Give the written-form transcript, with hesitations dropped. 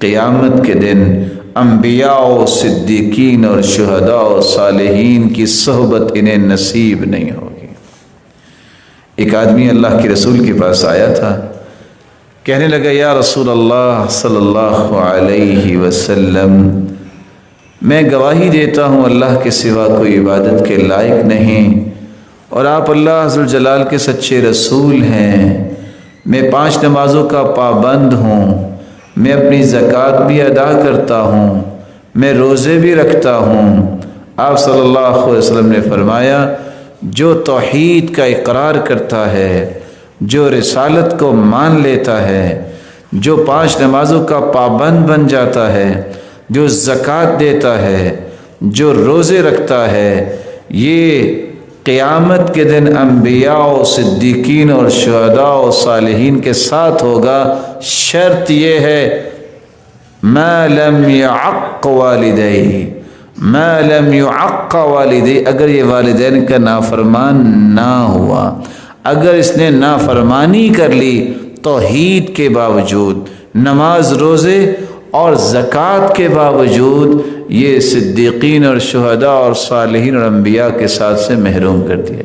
قیامت کے دن انبیاء و صدیقین اور شہداء و صالحین کی صحبت انہیں نصیب نہیں ہوگی۔ ایک آدمی اللہ کے رسول کے پاس آیا تھا، کہنے لگا یا رسول اللہ صلی اللہ علیہ وسلم، میں گواہی دیتا ہوں اللہ کے سوا کوئی عبادت کے لائق نہیں، اور آپ اللہ ذوالجلال کے سچے رسول ہیں۔ میں 5 نمازوں کا پابند ہوں، میں اپنی زکوٰۃ بھی ادا کرتا ہوں، میں روزے بھی رکھتا ہوں۔ آپ صلی اللہ علیہ وسلم نے فرمایا، جو توحید کا اقرار کرتا ہے، جو رسالت کو مان لیتا ہے، جو 5 نمازوں کا پابند بن جاتا ہے، جو زکوٰۃ دیتا ہے، جو روزے رکھتا ہے، یہ قیامت کے دن انبیاء و صدیقین اور شہداء و صالحین کے ساتھ ہوگا۔ شرط یہ ہے ما لم يعق والدیہ، ما لم يعق والدیہ، اگر یہ والدین کا نافرمان نہ ہوا، اگر اس نے نافرمانی کر لی توحید کے باوجود، نماز روزے اور زکوٰۃ کے باوجود، یہ صدیقین اور شہداء اور صالحین اور انبیاء کے ساتھ سے محروم کر دیا۔